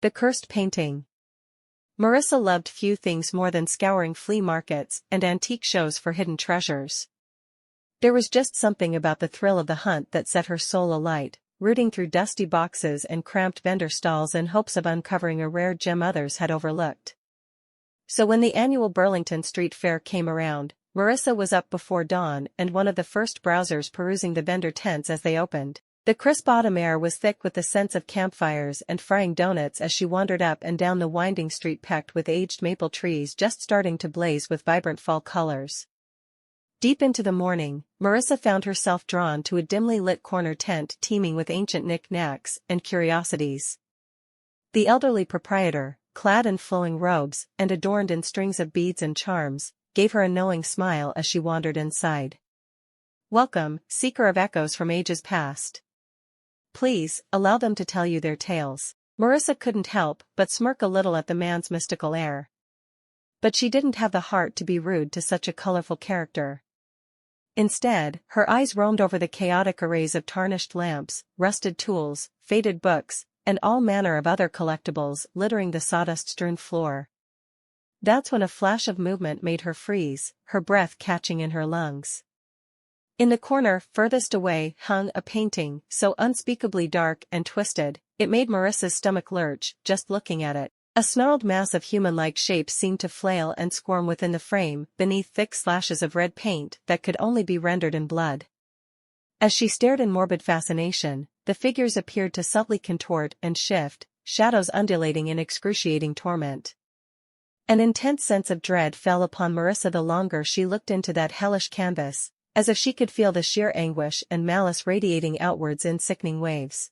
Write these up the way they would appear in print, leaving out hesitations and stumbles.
The cursed painting. Marissa loved few things more than scouring flea markets and antique shows for hidden treasures. There was just something about the thrill of the hunt that set her soul alight, rooting through dusty boxes and cramped vendor stalls in hopes of uncovering a rare gem others had overlooked. So when the annual Burlington Street Fair came around, Marissa was up before dawn and one of the first browsers perusing the vendor tents as they opened. The crisp autumn air was thick with the scents of campfires and frying donuts as she wandered up and down the winding street packed with aged maple trees just starting to blaze with vibrant fall colors. Deep into the morning, Marissa found herself drawn to a dimly lit corner tent teeming with ancient knick-knacks and curiosities. The elderly proprietor, clad in flowing robes and adorned in strings of beads and charms, gave her a knowing smile as she wandered inside. "Welcome, seeker of echoes from ages past. Please, allow them to tell you their tales." Marissa couldn't help but smirk a little at the man's mystical air. But she didn't have the heart to be rude to such a colorful character. Instead, her eyes roamed over the chaotic arrays of tarnished lamps, rusted tools, faded books, and all manner of other collectibles littering the sawdust-strewn floor. That's when a flash of movement made her freeze, her breath catching in her lungs. In the corner furthest away hung a painting so unspeakably dark and twisted, it made Marissa's stomach lurch just looking at it. A snarled mass of human-like shapes seemed to flail and squirm within the frame beneath thick slashes of red paint that could only be rendered in blood. As she stared in morbid fascination, the figures appeared to subtly contort and shift, shadows undulating in excruciating torment. An intense sense of dread fell upon Marissa the longer she looked into that hellish canvas, as if she could feel the sheer anguish and malice radiating outwards in sickening waves.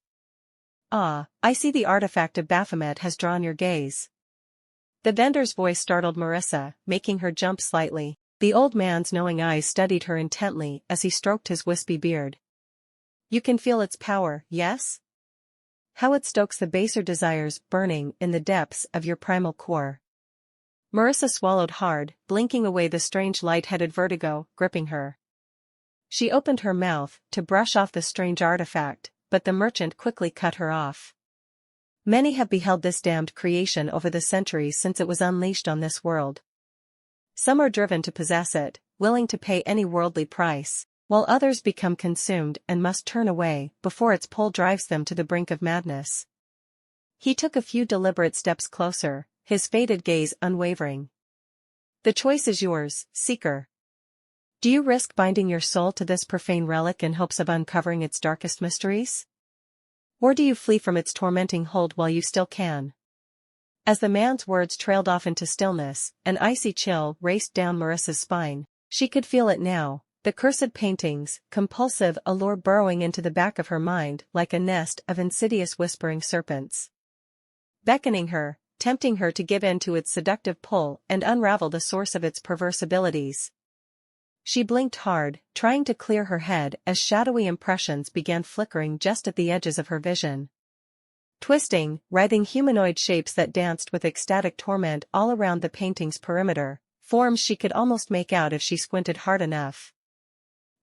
"Ah, I see the artifact of Baphomet has drawn your gaze." The vendor's voice startled Marissa, making her jump slightly. The old man's knowing eyes studied her intently as he stroked his wispy beard. "You can feel its power, yes? How it stokes the baser desires burning in the depths of your primal core." Marissa swallowed hard, blinking away the strange light-headed vertigo gripping her. She opened her mouth to brush off the strange artifact, but the merchant quickly cut her off. "Many have beheld this damned creation over the centuries since it was unleashed on this world. Some are driven to possess it, willing to pay any worldly price, while others become consumed and must turn away before its pull drives them to the brink of madness." He took a few deliberate steps closer, his faded gaze unwavering. "The choice is yours, seeker. Do you risk binding your soul to this profane relic in hopes of uncovering its darkest mysteries? Or do you flee from its tormenting hold while you still can?" As the man's words trailed off into stillness, an icy chill raced down Marissa's spine. She could feel it now, the cursed paintings, compulsive allure burrowing into the back of her mind like a nest of insidious whispering serpents. Beckoning her, tempting her to give in to its seductive pull and unravel the source of its perverse abilities. She blinked hard, trying to clear her head as shadowy impressions began flickering just at the edges of her vision. Twisting, writhing humanoid shapes that danced with ecstatic torment all around the painting's perimeter, forms she could almost make out if she squinted hard enough.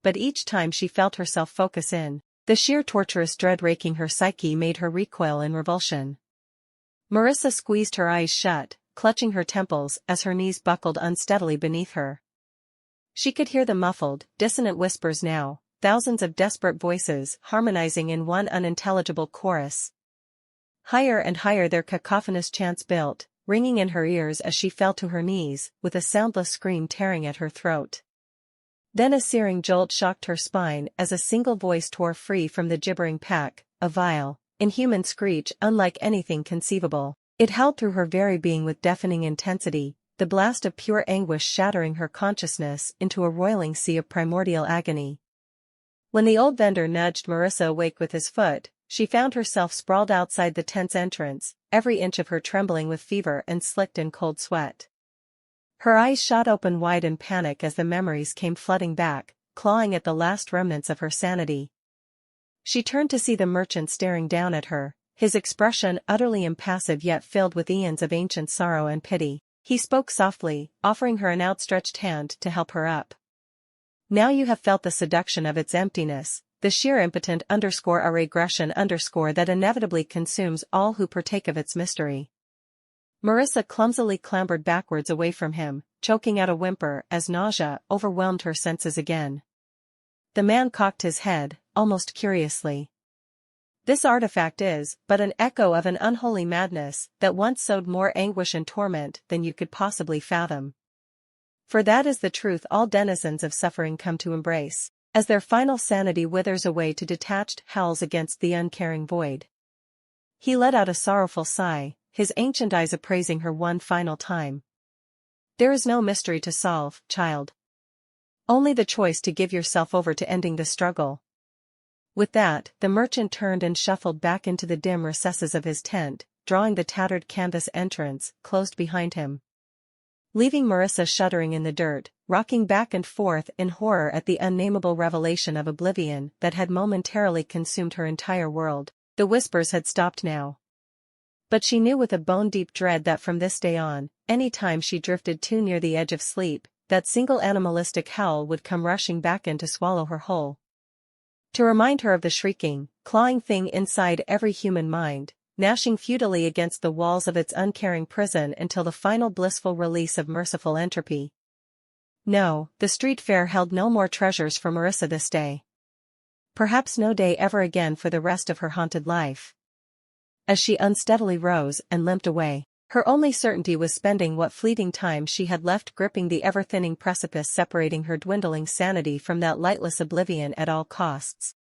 But each time she felt herself focus in, the sheer torturous dread raking her psyche made her recoil in revulsion. Marissa squeezed her eyes shut, clutching her temples as her knees buckled unsteadily beneath her. She could hear the muffled, dissonant whispers now, thousands of desperate voices harmonizing in one unintelligible chorus. Higher and higher their cacophonous chants built, ringing in her ears as she fell to her knees, with a soundless scream tearing at her throat. Then a searing jolt shocked her spine as a single voice tore free from the gibbering pack, a vile, inhuman screech unlike anything conceivable. It howled through her very being with deafening intensity, the blast of pure anguish shattering her consciousness into a roiling sea of primordial agony. When the old vendor nudged Marissa awake with his foot, she found herself sprawled outside the tent's entrance, every inch of her trembling with fever and slicked in cold sweat. Her eyes shot open wide in panic as the memories came flooding back, clawing at the last remnants of her sanity. She turned to see the merchant staring down at her, his expression utterly impassive yet filled with eons of ancient sorrow and pity. He spoke softly, offering her an outstretched hand to help her up. "Now you have felt the seduction of its emptiness, the sheer impotent underscore a regression underscore that inevitably consumes all who partake of its mystery. Marissa clumsily clambered backwards away from him, choking out a whimper as nausea overwhelmed her senses again. The man cocked his head, almost curiously. This artifact is but an echo of an unholy madness that once sowed more anguish and torment than you could possibly fathom. For that is the truth all denizens of suffering come to embrace, as their final sanity withers away to detached howls against the uncaring void. He let out a sorrowful sigh, his ancient eyes appraising her one final time. There is no mystery to solve, child. Only the choice to give yourself over to ending the struggle. With that, the merchant turned and shuffled back into the dim recesses of his tent, drawing the tattered canvas entrance closed behind him. Leaving Marissa shuddering in the dirt, rocking back and forth in horror at the unnameable revelation of oblivion that had momentarily consumed her entire world, the whispers had stopped now. But she knew with a bone-deep dread that from this day on, any time she drifted too near the edge of sleep, that single animalistic howl would come rushing back in to swallow her whole. To remind her of the shrieking, clawing thing inside every human mind, gnashing futilely against the walls of its uncaring prison until the final blissful release of merciful entropy. No, the street fair held no more treasures for Marissa this day. Perhaps no day ever again for the rest of her haunted life. As she unsteadily rose and limped away, her only certainty was spending what fleeting time she had left gripping the ever-thinning precipice separating her dwindling sanity from that lightless oblivion at all costs.